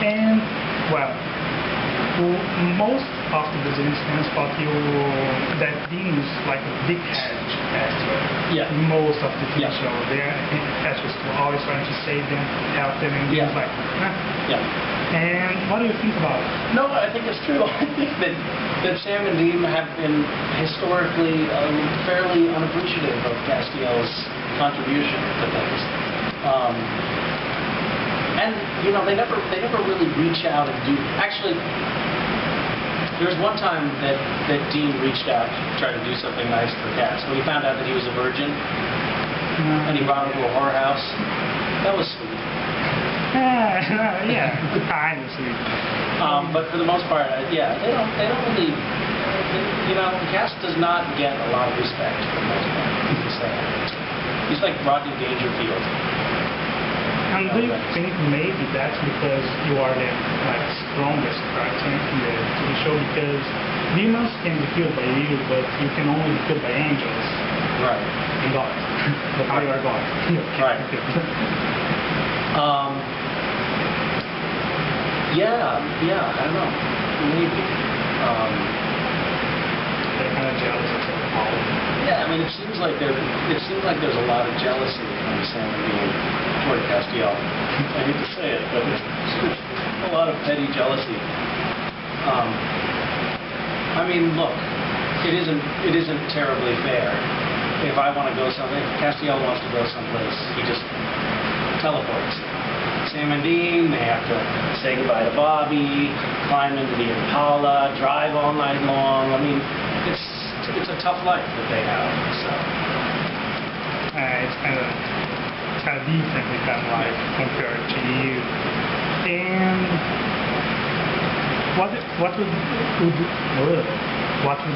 And, well, most of the Brazilian fans thought that Dean is like a big head actor. Yeah. Most of the TV show. They're actors always trying to save them, help them, and he's like, huh? Yeah. And what do you think about it? No, I think it's true. I think that Sam and Dean have been historically fairly unappreciative of Castiel's contribution to things. And you know, they never really reach out and do. Actually, there was one time that Dean reached out to try to do something nice for Cass. When he found out that he was a virgin, and he brought him to a whorehouse. That was sweet. Yeah, kind of sweet. But for the most part, yeah, they don't really. You know, Cass does not get a lot of respect for the most part. He's like Rodney Dangerfield. And do you think maybe that's because you are the strongest character in the TV show? Because demons can be killed by you, but you can only be killed by angels. Right. And God. But now you are God. Right. Yeah, I don't know. Maybe. They're kind of jealous of the power. Yeah, I mean, it seems like there's a lot of jealousy from Sam and Dean toward Castiel. I hate to say it, but there's a lot of petty jealousy. I mean, look, it isn't terribly fair. If I want to go somewhere, if Castiel wants to go someplace, he just teleports. Sam and Dean, they have to say goodbye to Bobby, climb into the Impala, drive all night long. I mean, it's a tough life that they have. So it's kind of different with that life compared to you. And what would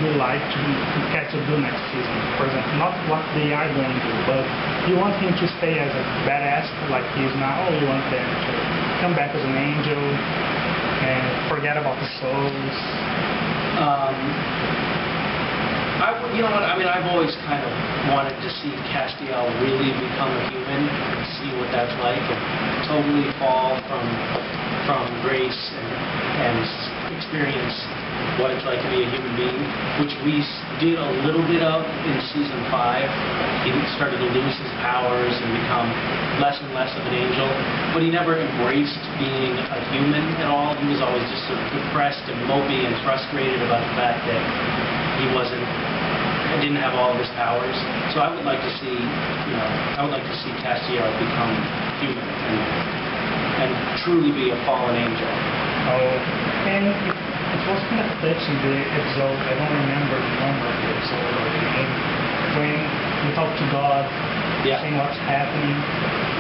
you like to catch to do next season? For example, not what they are going to do, but you want him to stay as a badass like he is now, or you want them to come back as an angel and forget about the souls? You know what? I mean, I've always kind of wanted to see Castiel really become a human and see what that's like, and totally fall from grace and experience what it's like to be a human being, which we did a little bit of in season 5. He started to lose his powers and become less and less of an angel, but he never embraced being a human at all. He was always just sort of depressed and mopey and frustrated about the fact that he didn't have all of his powers. So I would like to see, Castiel become human and truly be a fallen angel. Oh, and it was kind of touching the episode. I don't remember the number of the episode or the name, when we talk to God, saying what's happening,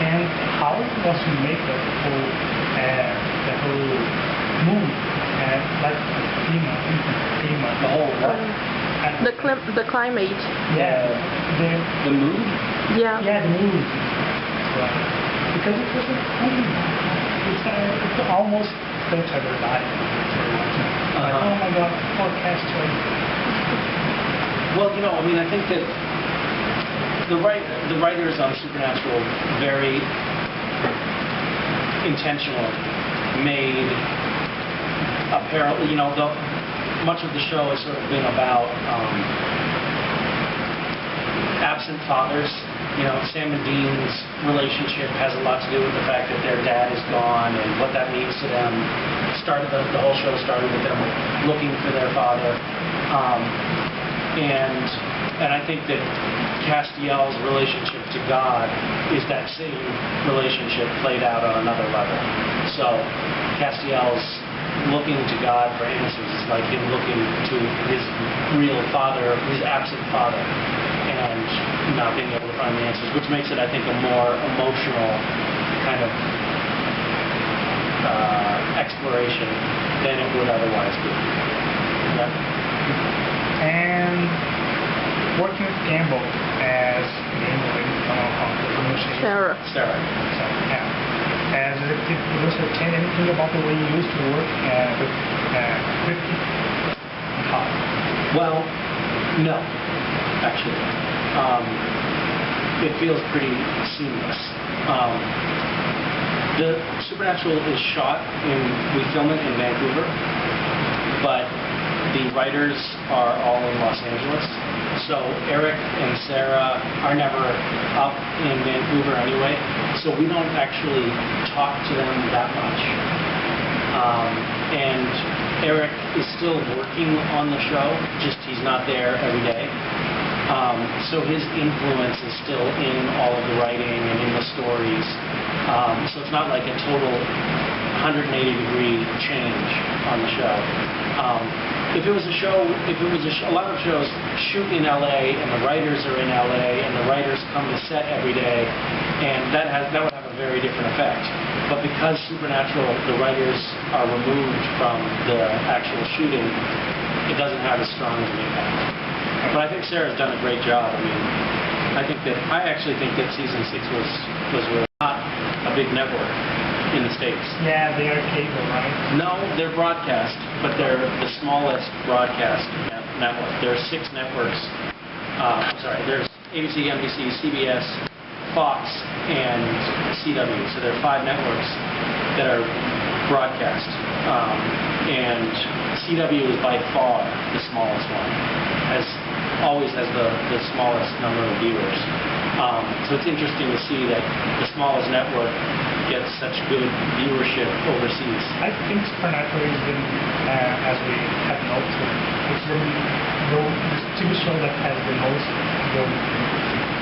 and how it was to make the whole mood like theme, the whole what? The climate. Yeah. The mood? Yeah. Yeah, the mood. Right. Because it was it's almost touched everybody. Like, oh my God, poor Castiel. Well, you know, I mean, I think that the writers on Supernatural very intentionally made apparently, you know, much of the show has sort of been about absent fathers. You know, Sam and Dean's relationship has a lot to do with the fact that their dad is gone and what that means to them. The whole show started with them looking for their father. And I think that Castiel's relationship to God is that same relationship played out on another level. So Castiel's looking to God for answers is like him looking to his real father, his absent father, and not being able to find the answers, which makes it, I think, a more emotional kind of exploration than it would otherwise be. Yeah. And working with Campbell as Sarah. As a producer, can anything about the way you used to work with Kripke? Well, no, actually. It feels pretty seamless. The Supernatural is shot we film it in Vancouver, but the writers are all in Los Angeles. So Eric and Sarah are never up in Vancouver anyway, so we don't actually talk to them that much. And Eric is still working on the show, just he's not there every day. So his influence is still in all of the writing and in the stories. So it's not like a total 180-degree change on the show. If it was a lot of shows shoot in LA and the writers are in LA and the writers come to set every day, and that would have a very different effect. But because Supernatural, the writers are removed from the actual shooting, it doesn't have as strong of an impact. But I think Sarah's done a great job. I mean, I actually think that season 6 was really not a big network in the States. Yeah, they are cable, right? No, they're broadcast, but they're the smallest broadcast network. There are 6 networks. There's ABC, NBC, CBS, Fox, and CW. So there are 5 networks that are broadcast. And CW is by far the smallest one. Always has the smallest number of viewers. So it's interesting to see that the smallest network gets such good viewership overseas. I think Supernatural has been, as we have noticed, it's the TV show that has the most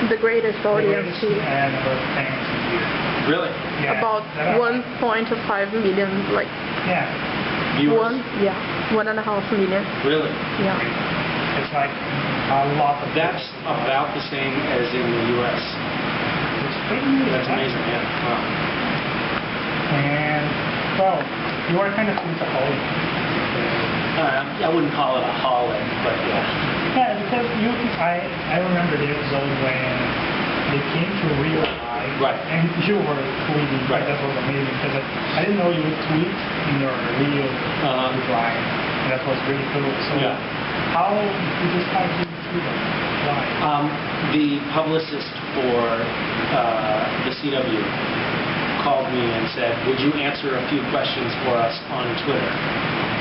The greatest audience here. And fans here. Really? Yeah. About 1.5 million, like yeah. Viewers? 1.5 million. Really? Yeah. It's like a lot of. That's about the same as in the U.S. It's pretty amazing. That's amazing, yeah. Wow. And, well, you are kind of workaholic. I wouldn't call it a holic, but yeah. Yeah, because I remember the episode when they came to real life. Right. And you were tweeting. Right. That was amazing because I didn't know you would tweet in your real life. And that was really cool. So yeah. How you decide to tweet? Why? The publicist for the CW called me and said, would you answer a few questions for us on Twitter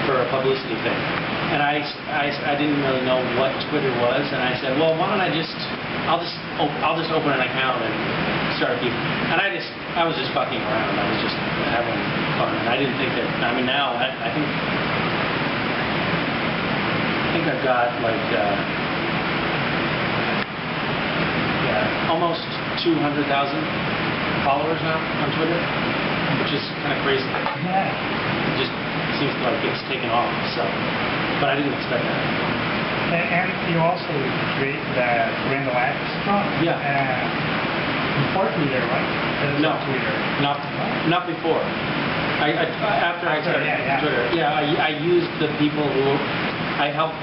for a publicity thing? And I didn't really know what Twitter was, and I said, well, why don't I'll just open an account and start keeping. And I was just fucking around. I was just having fun, and I didn't think that. I mean, now I think I've got like almost 200,000 followers now on Twitter, which is kind of crazy. Yeah. It just seems like it's taken off. So, but I didn't expect that. And you also create that Randall X account. Yeah. Before Twitter, right? No, Twitter. Not before. After I started Twitter. Yeah, I used the people who I helped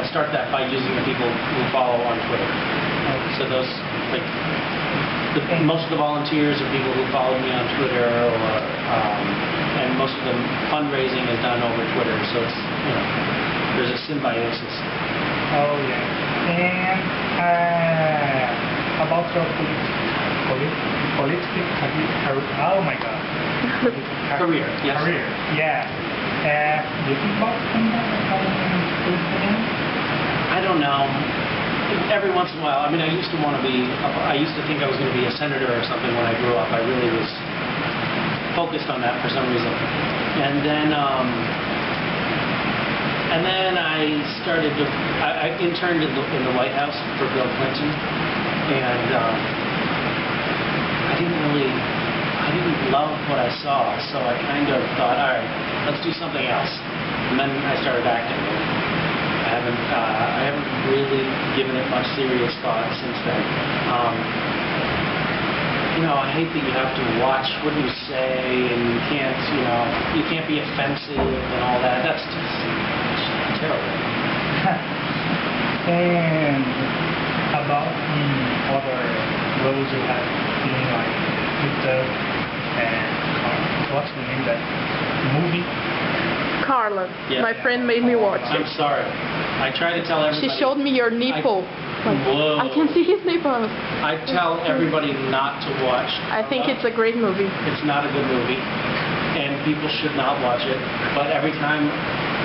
start that by using the people who follow on Twitter. So those most of the volunteers are people who follow me on Twitter, and most of the fundraising is done over Twitter. So it's there's a symbiosis. Oh yeah. And about your political career. Oh my God. Career. Yes. Career. Yeah. Do you think about coming back again? I don't know. Every once in a while. I mean, I used to think I was going to be a senator or something when I grew up. I really was focused on that for some reason. And then I started to. I interned in the White House for Bill Clinton, and I didn't love what I saw, so I kind of thought, all right, let's do something else. And then I started acting. I haven't really given it much serious thought since then. I hate that you have to watch what you say, and you can't be offensive and all that. That's just terrible. And about the other roles you have been like and what's the name of that movie? Carla, Yeah. my friend made me watch I'm it. sorry. I try to tell everybody. She showed me your nipple. Like, Whoa. I can see his nipples. I tell everybody not to watch. I think it's a great movie. It's not a good movie, and people should not watch it. But every time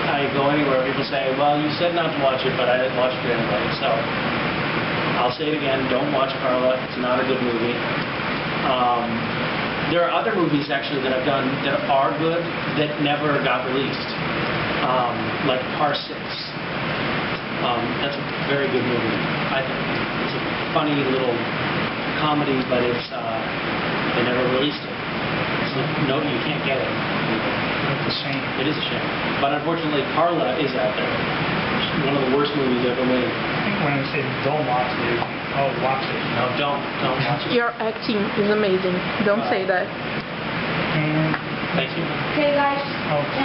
I go anywhere, people say, well, you said not to watch it, but I watched it anyway. So I'll say it again, don't watch Carla. It's not a good movie. There are other movies, actually, that I've done that are good that never got released, like Par 6. That's a very good movie, I think. It's a funny little comedy, but it's they never released it. It's like, no, you can't get it. It's a shame. It is a shame. But unfortunately, Carla is out there. It's one of the worst movies ever made. I think when I say don't watch it, you think, oh, watch it. No, don't watch it. Your acting is amazing. Don't say that. And, Thank you. Okay, guys. oh.